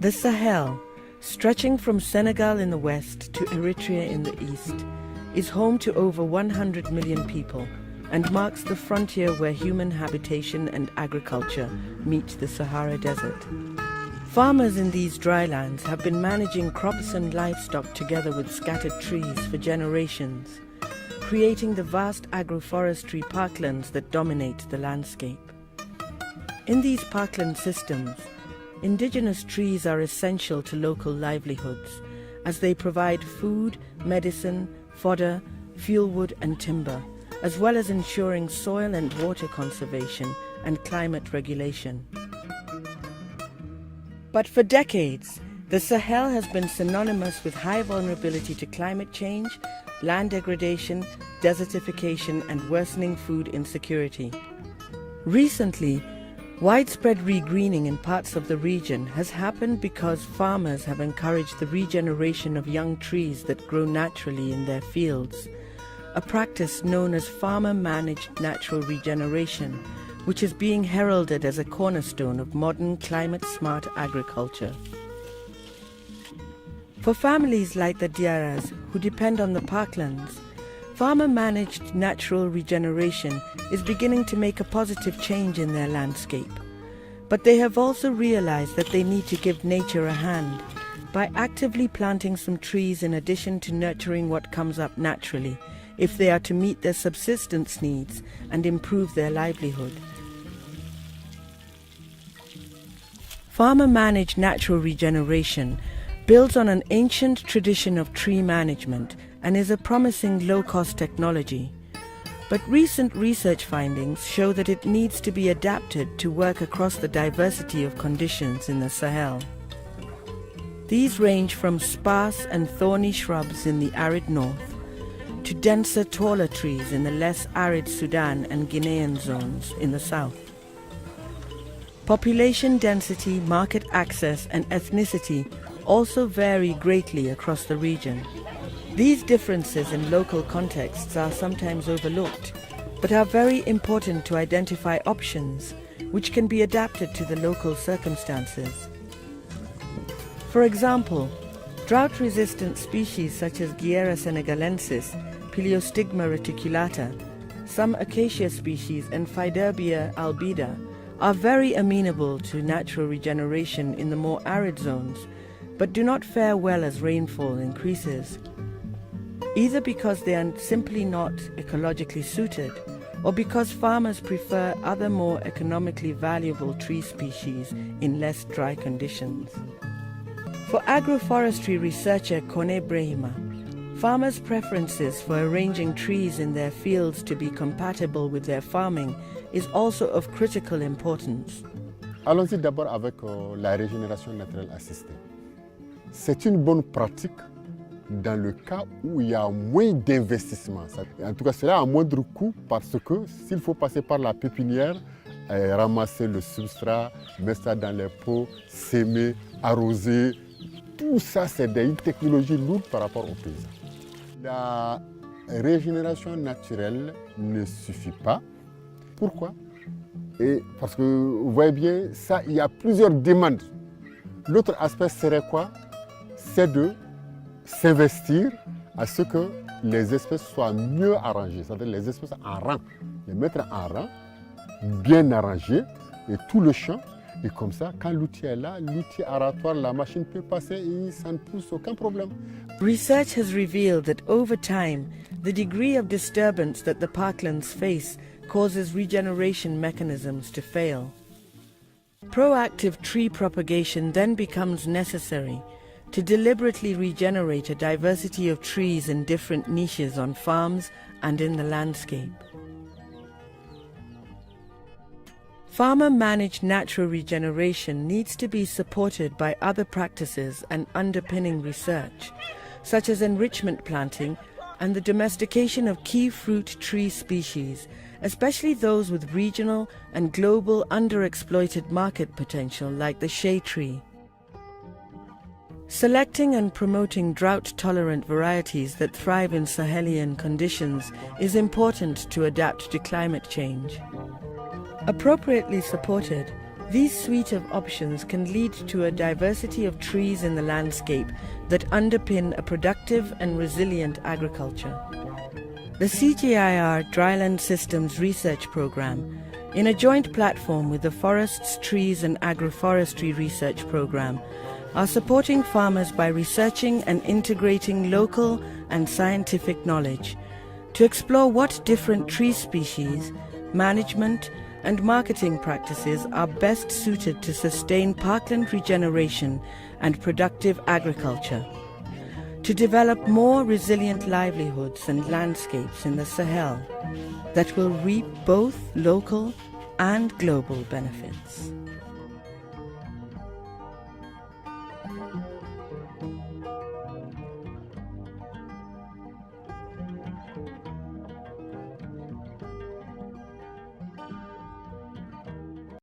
The Sahel, stretching from Senegal in the west to Eritrea in the east, is home to over 100 million people and marks the frontier where human habitation and agriculture meet the Sahara Desert. Farmers in these drylands have been managing crops and livestock together with scattered trees for generations, creating the vast agroforestry parklands that dominate the landscape. In these parkland systems, indigenous trees are essential to local livelihoods as they provide food, medicine, fodder, fuelwood and timber, as well as ensuring soil and water conservation and climate regulation. But for decades, the Sahel has been synonymous with high vulnerability to climate change, land degradation, desertification and worsening food insecurity. Recently, widespread regreening in parts of the region has happened because farmers have encouraged the regeneration of young trees that grow naturally in their fields, a practice known as Farmer-Managed Natural Regeneration, which is being heralded as a cornerstone of modern climate-smart agriculture. For families like the Diarras, who depend on the parklands, Farmer-Managed Natural Regeneration is beginning to make a positive change in their landscape. But they have also realized that they need to give nature a hand by actively planting some trees in addition to nurturing what comes up naturally, if they are to meet their subsistence needs and improve their livelihood. Farmer-Managed Natural Regeneration builds on an ancient tradition of tree management and is a promising low-cost technology. But recent research findings show that it needs to be adapted to work across the diversity of conditions in the Sahel. These range from sparse and thorny shrubs in the arid north to denser, taller trees in the less arid Sudan and Guinean zones in the south. Population density, market access and ethnicity also vary greatly across the region. These differences in local contexts are sometimes overlooked, but are very important to identify options which can be adapted to the local circumstances. For example, drought-resistant species such as Guiera senegalensis, Piliostigma reticulata, some acacia species and Fiderbia albida are very amenable to natural regeneration in the more arid zones, but do not fare well as rainfall increases, either because they are simply not ecologically suited, or because farmers prefer other more economically valuable tree species in less dry conditions. For agroforestry researcher Kone Brehima, farmers' preferences for arranging trees in their fields to be compatible with their farming is also of critical importance. Allons-y d'abord avec la régénération naturelle assistée. C'est une bonne pratique dans le cas où il y a moins d'investissement. En tout cas, cela a moindre coût parce que s'il faut passer par la pépinière, ramasser le substrat, mettre ça dans les pots, s'aimer, arroser, tout ça c'est une technologie lourde par rapport aux paysans. La régénération naturelle ne suffit pas. Pourquoi? Parce que vous voyez bien, ça, il y a plusieurs demandes. L'autre aspect serait quoi? C'est de s'investir à ce que les espèces soient mieux arrangées, c'est-à-dire les espèces en rang, les mettre en rang, bien arrangées, et tout le champ, et comme ça, quand l'outil est là, l'outil aratoire, la machine peut passer et ça ne pousse aucun problème. Research has revealed that over time, the degree of disturbance that the parklands face causes regeneration mechanisms to fail. Proactive tree propagation then becomes necessary to deliberately regenerate a diversity of trees in different niches on farms and in the landscape. Farmer-managed natural regeneration needs to be supported by other practices and underpinning research, such as enrichment planting and the domestication of key fruit tree species, especially those with regional and global underexploited market potential like the shea tree. Selecting and promoting drought-tolerant varieties that thrive in Sahelian conditions is important to adapt to climate change. Appropriately supported, These suite of options can lead to a diversity of trees in the landscape that underpin a productive and resilient agriculture. The CGIR Dryland Systems Research Program, in a joint platform with the Forests, Trees and Agroforestry Research Program, are supporting farmers by researching and integrating local and scientific knowledge to explore what different tree species, management and marketing practices are best suited to sustain parkland regeneration and productive agriculture, to develop more resilient livelihoods and landscapes in the Sahel that will reap both local and global benefits.